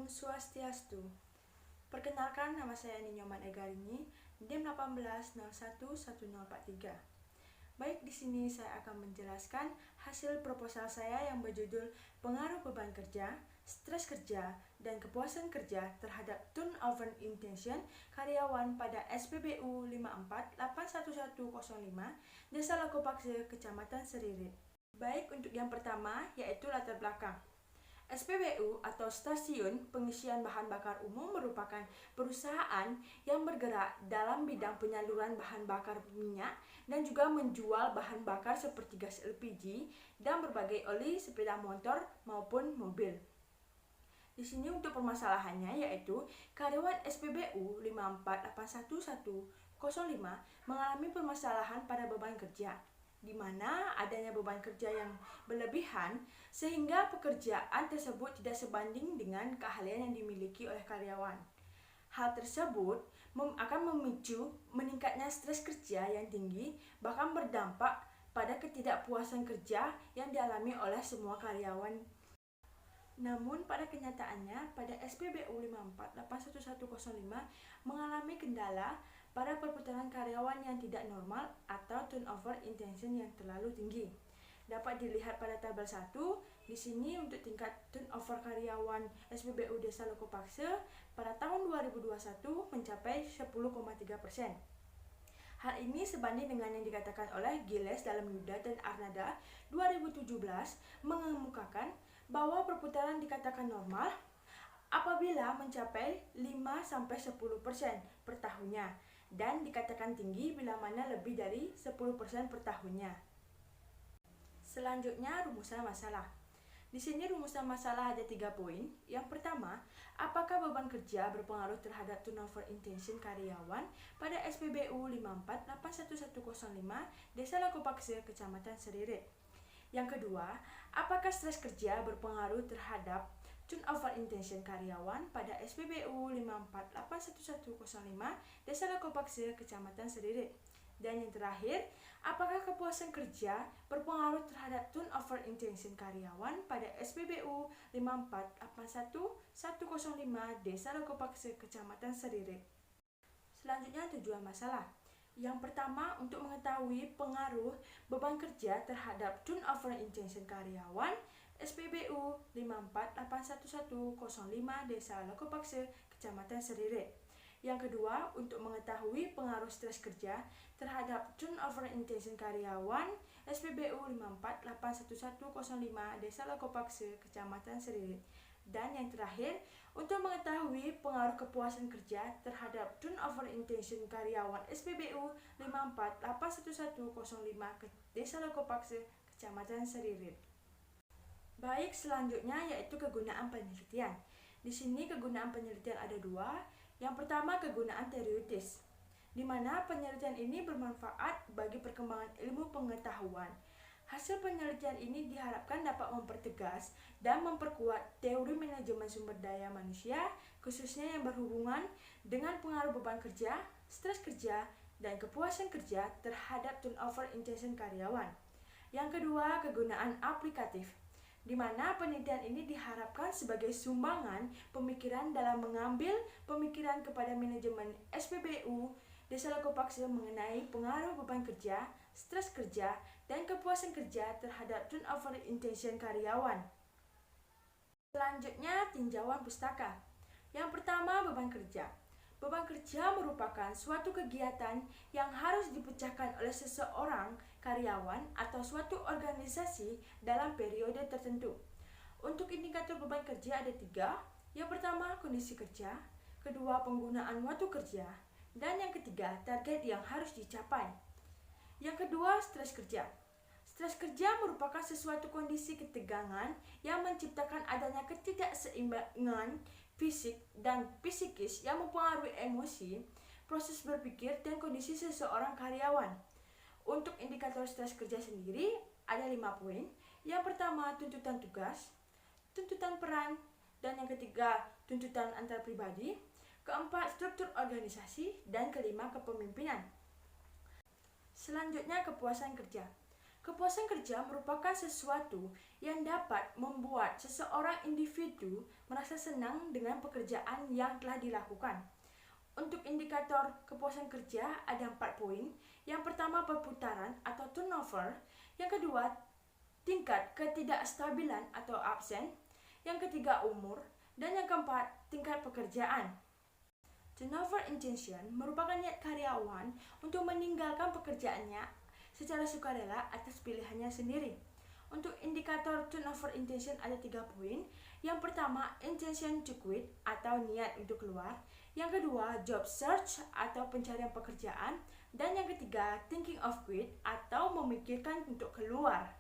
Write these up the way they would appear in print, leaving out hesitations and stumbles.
Om Swastiastu. Perkenalkan, nama saya Ninyoman Egarini, NIM 18011043. Baik, di sini saya akan menjelaskan hasil proposal saya yang berjudul Pengaruh Beban Kerja, Stres Kerja, dan Kepuasan Kerja terhadap Turnover Intention karyawan pada SPBU 5481105, Desa Lakopakse, Kecamatan Seririt. Baik, untuk yang pertama yaitu latar belakang. SPBU atau Stasiun Pengisian Bahan Bakar Umum merupakan perusahaan yang bergerak dalam bidang penyaluran bahan bakar minyak dan juga menjual bahan bakar seperti gas LPG dan berbagai oli sepeda motor maupun mobil. Di sini untuk permasalahannya yaitu karyawan SPBU 5481105 mengalami permasalahan pada beban kerja, di mana adanya beban kerja yang berlebihan sehingga pekerjaan tersebut tidak sebanding dengan keahlian yang dimiliki oleh karyawan. Hal tersebut akan memicu meningkatnya stres kerja yang tinggi, bahkan berdampak pada ketidakpuasan kerja yang dialami oleh semua karyawan. Namun pada kenyataannya, pada SPBU 5481105 mengalami kendala pada perputaran karyawan yang tidak normal atau turnover intention yang terlalu tinggi. Dapat dilihat pada tabel 1, di sini untuk tingkat turnover karyawan SPBU Desa Lakopakse pada tahun 2021 mencapai 10,3%. Hal ini sebanding dengan yang dikatakan oleh Giles dalam Yuda dan Arnada 2017 mengemukakan bahwa perputaran dikatakan normal apabila mencapai 5-10% per tahunnya dan dikatakan tinggi bila mana lebih dari 10% per tahunnya. Selanjutnya, rumusan masalah. Di sini rumusan masalah ada 3 poin. Yang pertama, apakah beban kerja berpengaruh terhadap turnover intention karyawan pada SPBU 5481105 Desa Lakopakse, Kecamatan Seririt. Yang kedua, apakah stres kerja berpengaruh terhadap turnover intention karyawan pada SPBU 5481105 Desa Lakopakse, Kecamatan Seririt. Dan yang terakhir, apakah kepuasan kerja berpengaruh terhadap turnover intention karyawan pada SPBU 5481105 Desa Lakopakse, Kecamatan Seririt. Selanjutnya, tujuan masalah. Yang pertama, untuk mengetahui pengaruh beban kerja terhadap turnover intention karyawan SPBU 5481105 Desa Lakopakse, Kecamatan Seririt. Yang kedua, untuk mengetahui pengaruh stres kerja terhadap turnover intention karyawan SPBU 5481105 Desa Lakopakse, Kecamatan Seririt. Dan yang terakhir, untuk mengetahui pengaruh kepuasan kerja terhadap turnover intention karyawan SPBU 5481105 Desa Lakopakse, Kecamatan Seririt. Baik, selanjutnya yaitu kegunaan penelitian. Di sini kegunaan penelitian ada 2. Yang pertama, kegunaan teoritis, di mana penelitian ini bermanfaat bagi perkembangan ilmu pengetahuan. Hasil penelitian ini diharapkan dapat mempertegas dan memperkuat teori manajemen sumber daya manusia, khususnya yang berhubungan dengan pengaruh beban kerja, stres kerja, dan kepuasan kerja terhadap turnover intention karyawan. Yang kedua, kegunaan aplikatif, di mana penelitian ini diharapkan sebagai sumbangan pemikiran dalam mengambil pemikiran kepada manajemen SPBU Desa Lakopakse mengenai pengaruh beban kerja, stres kerja, dan kepuasan kerja terhadap turnover intention karyawan. Selanjutnya, tinjauan pustaka. Yang pertama, beban kerja. Beban kerja merupakan suatu kegiatan yang harus dipecahkan oleh seseorang karyawan atau suatu organisasi dalam periode tertentu. Untuk indikator beban kerja ada 3. Yang pertama, kondisi kerja. Kedua, penggunaan waktu kerja. Dan yang ketiga, target yang harus dicapai. Yang kedua, stres kerja. Stres kerja merupakan sesuatu kondisi ketegangan yang menciptakan adanya ketidakseimbangan fisik dan psikis yang mempengaruhi emosi, proses berpikir, dan kondisi seseorang karyawan. Untuk indikator stres kerja sendiri ada 5 poin. Yang pertama, tuntutan tugas, tuntutan peran, dan yang ketiga, tuntutan antar pribadi. Keempat, struktur organisasi, dan kelima, kepemimpinan. Selanjutnya, kepuasan kerja. Kepuasan kerja merupakan sesuatu yang dapat membuat seseorang individu merasa senang dengan pekerjaan yang telah dilakukan. Untuk indikator kepuasan kerja ada 4 poin. Yang pertama, perputaran atau turnover. Yang kedua, tingkat ketidakstabilan atau absen. Yang ketiga, umur. Dan yang keempat, tingkat pekerjaan. Turnover intention merupakan niat karyawan untuk meninggalkan pekerjaannya secara sukarela atas pilihannya sendiri. Untuk indikator turnover intention ada 3 poin. Yang pertama, intention to quit atau niat untuk keluar. Yang kedua, job search atau pencarian pekerjaan. Dan yang ketiga, thinking of quit atau memikirkan untuk keluar.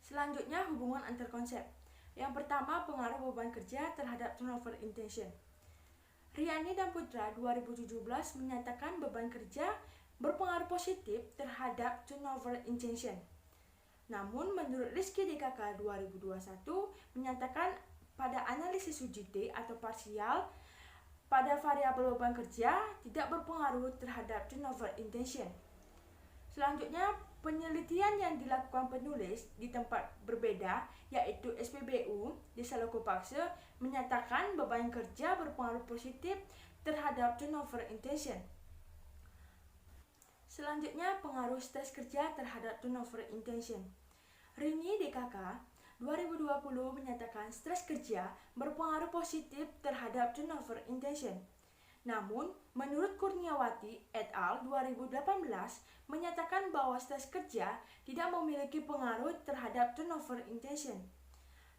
Selanjutnya, hubungan antar konsep. Yang pertama, pengaruh beban kerja terhadap turnover intention. Riani dan Putra 2017 menyatakan beban kerja berpengaruh positif terhadap turnover intention. Namun menurut Rizky DKK 2021 menyatakan pada analisis UGT atau parsial pada variabel beban kerja tidak berpengaruh terhadap turnover intention. Selanjutnya, penelitian yang dilakukan penulis di tempat berbeda yaitu SPBU Desa Lokopaksa menyatakan beban kerja berpengaruh positif terhadap turnover intention. Selanjutnya, pengaruh stres kerja terhadap turnover intention. Rini DKK 2020 menyatakan stres kerja berpengaruh positif terhadap turnover intention. Namun, menurut Kurniawati et al. 2018 menyatakan bahwa stres kerja tidak memiliki pengaruh terhadap turnover intention.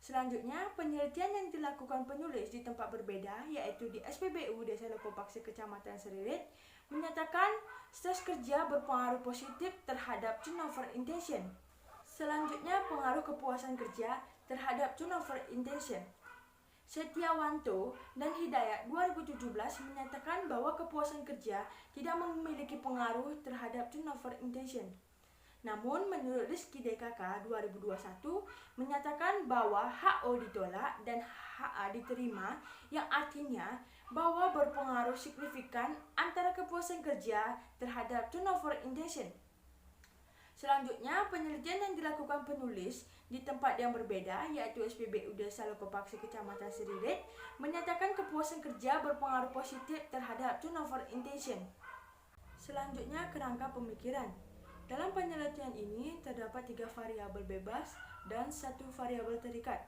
Selanjutnya, penelitian yang dilakukan penulis di tempat berbeda yaitu di SPBU Desa Lokopaksa Kecamatan Seririt menyatakan stres kerja berpengaruh positif terhadap turnover intention. Selanjutnya, pengaruh kepuasan kerja terhadap turnover intention. Setiawanto dan Hidayat 2017 menyatakan bahwa kepuasan kerja tidak memiliki pengaruh terhadap turnover intention. Namun menurut Rizky DKK 2021 menyatakan bahwa HO ditolak dan HA diterima, yang artinya bahwa berpengaruh signifikan antara kepuasan kerja terhadap turnover intention. Selanjutnya, penelitian yang dilakukan penulis di tempat yang berbeda yaitu SPBU Desa Lokopaksa Kecamatan Seririt menyatakan kepuasan kerja berpengaruh positif terhadap turnover intention. Selanjutnya, kerangka pemikiran. Dalam penelitian ini terdapat 3 variabel bebas dan 1 variabel terikat.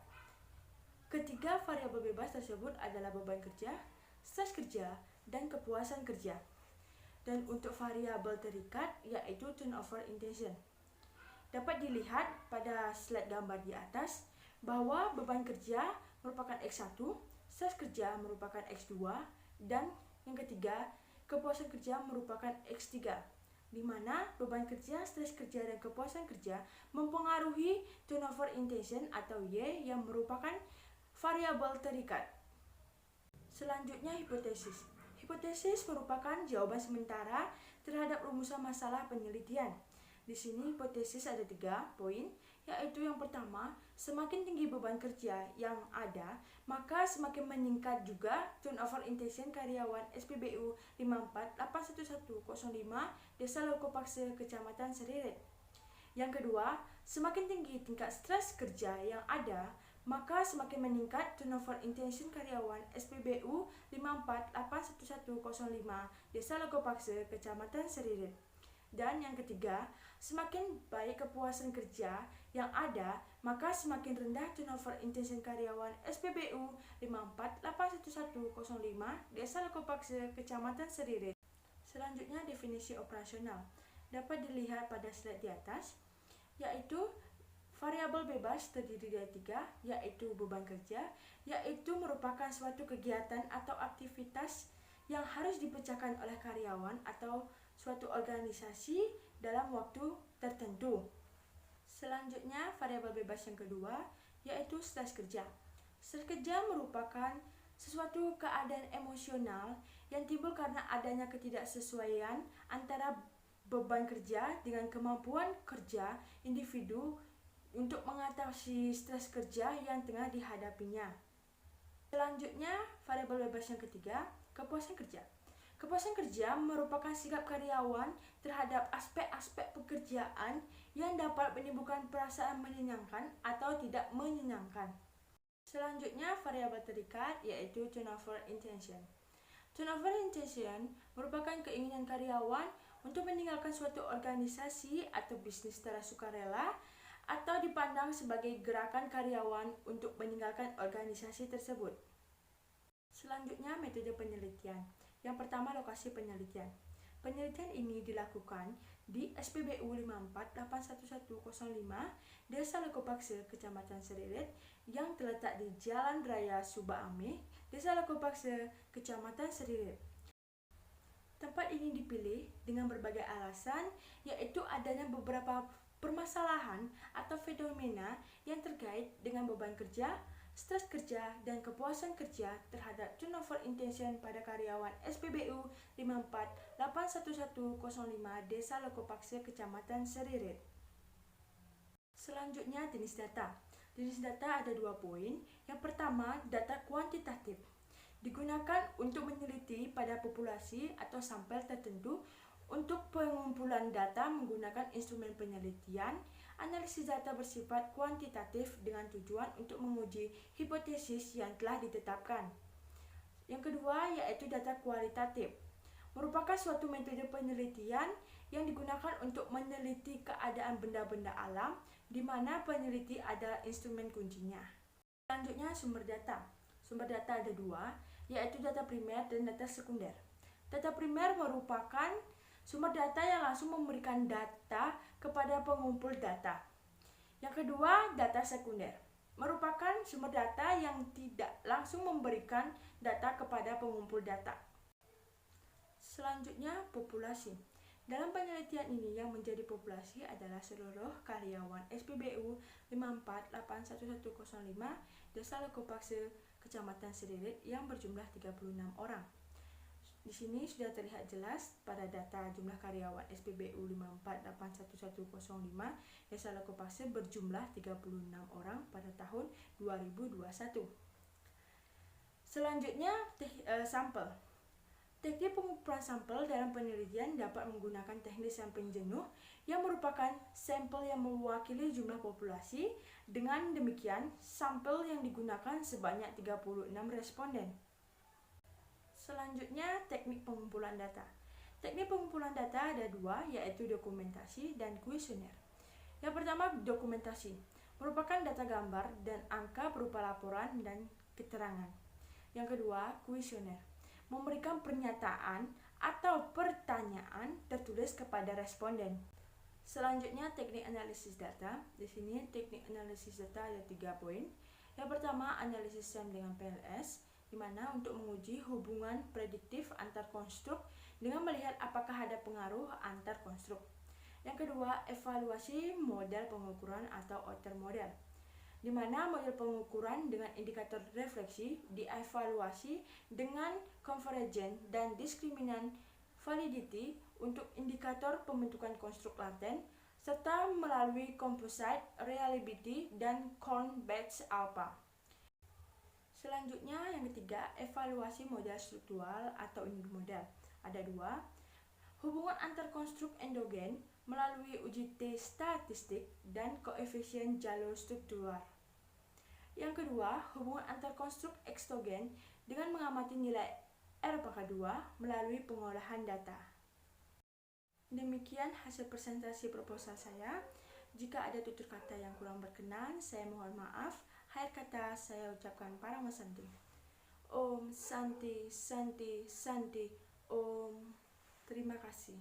Ketiga variabel bebas tersebut adalah beban kerja, stres kerja, dan kepuasan kerja. Dan untuk variabel terikat yaitu turnover intention. Dapat dilihat pada slide gambar di atas bahwa beban kerja merupakan X1, stres kerja merupakan X2, dan yang ketiga, kepuasan kerja merupakan X3, di mana beban kerja, stres kerja, dan kepuasan kerja mempengaruhi turnover intention atau Y yang merupakan variabel terikat. Selanjutnya, hipotesis. Hipotesis merupakan jawaban sementara terhadap rumusan masalah penelitian. Di sini hipotesis ada 3 poin, yaitu yang pertama, semakin tinggi beban kerja yang ada, maka semakin meningkat juga turnover intention karyawan SPBU 5481105 Desa Lokopaksa Kecamatan Seririt. Yang kedua, semakin tinggi tingkat stres kerja yang ada, maka semakin meningkat turnover intention karyawan SPBU 5481105 Desa Lokopaksa Kecamatan Seririt. Dan yang ketiga, semakin baik kepuasan kerja yang ada, maka semakin rendah turnover intention karyawan SPBU 5481105 Desa Lokopaksa Kecamatan Seririt. Selanjutnya, definisi operasional. Dapat dilihat pada slide di atas, yaitu variabel bebas terdiri dari 3, yaitu beban kerja, yaitu merupakan suatu kegiatan atau aktivitas yang harus dipecahkan oleh karyawan atau suatu organisasi dalam waktu tertentu. Selanjutnya, variabel bebas yang kedua, yaitu stres kerja. Stres kerja merupakan sesuatu keadaan emosional yang timbul karena adanya ketidaksesuaian antara beban kerja dengan kemampuan kerja individu untuk mengatasi stres kerja yang tengah dihadapinya. Selanjutnya, variabel bebas yang ketiga, kepuasan kerja. Kepuasan kerja merupakan sikap karyawan terhadap aspek-aspek pekerjaan yang dapat menimbulkan perasaan menyenangkan atau tidak menyenangkan. Selanjutnya, variabel terikat yaitu turnover intention. Turnover intention merupakan keinginan karyawan untuk meninggalkan suatu organisasi atau bisnis secara sukarela atau dipandang sebagai gerakan karyawan untuk meninggalkan organisasi tersebut. Selanjutnya, metode penelitian. Yang pertama, lokasi penelitian. Penelitian ini dilakukan di SPBU 5481105 Desa Lekopakse, Kecamatan Seririt yang terletak di Jalan Raya Suba Ameh, Desa Lekopakse, Kecamatan Seririt. Tempat ini dipilih dengan berbagai alasan, yaitu adanya beberapa permasalahan atau fenomena yang terkait dengan beban kerja, stres kerja, dan kepuasan kerja terhadap turnover intention pada karyawan SPBU 5481105 Desa Lekopakse, Kecamatan Seririt. Selanjutnya, jenis data. Jenis data ada 2 poin. Yang pertama, data kuantitatif. Digunakan untuk meneliti pada populasi atau sampel tertentu. Untuk pengumpulan data menggunakan instrumen penelitian, analisis data bersifat kuantitatif dengan tujuan untuk menguji hipotesis yang telah ditetapkan. Yang kedua yaitu data kualitatif. Merupakan suatu metode penelitian yang digunakan untuk meneliti keadaan benda-benda alam di mana peneliti adalah instrumen kuncinya. Selanjutnya, sumber data. Sumber data ada 2, yaitu data primer dan data sekunder. Data primer merupakan sumber data yang langsung memberikan data kepada pengumpul data. Yang kedua, data sekunder merupakan sumber data yang tidak langsung memberikan data kepada pengumpul data. Selanjutnya, populasi. Dalam penelitian ini yang menjadi populasi adalah seluruh karyawan SPBU 5481105 Desa Lekopakse, Kecamatan Seririt yang berjumlah 36 orang. Di sini sudah terlihat jelas pada data jumlah karyawan SPBU 5481105 Desa Lekopakse berjumlah 36 orang pada tahun 2021. Selanjutnya, sampel. Teknik pengumpulan sampel dalam penelitian dapat menggunakan teknik sampling jenuh yang merupakan sampel yang mewakili jumlah populasi. Dengan demikian, sampel yang digunakan sebanyak 36 responden. Selanjutnya, teknik pengumpulan data. Teknik pengumpulan data ada 2, yaitu dokumentasi dan kuesioner. Yang pertama, dokumentasi. Merupakan data gambar dan angka berupa laporan dan keterangan. Yang kedua, kuesioner. Memberikan pernyataan atau pertanyaan tertulis kepada responden. Selanjutnya, teknik analisis data. Di sini, teknik analisis data ada 3 poin. Yang pertama, analisis SEM dengan PLS, di mana untuk menguji hubungan prediktif antar konstruk dengan melihat apakah ada pengaruh antar konstruk. Yang kedua, evaluasi model pengukuran atau outer model, di mana model pengukuran dengan indikator refleksi dievaluasi dengan convergent dan diskriminan validity untuk indikator pembentukan konstruk laten, serta melalui composite reliability dan Korn-Bates alpha. Selanjutnya, yang ketiga, evaluasi model struktural atau unit model. Ada 2, hubungan antar konstruk endogen melalui uji T statistik dan koefisien jalur struktural. Yang kedua, hubungan antar konstruk ekstogen dengan mengamati nilai R pangkat 2 melalui pengolahan data. Demikian hasil presentasi proposal saya. Jika ada tutur kata yang kurang berkenan, saya mohon maaf. Akhir kata saya ucapkan Parama Santi. Om Santi Santi Santi Om. Terima kasih.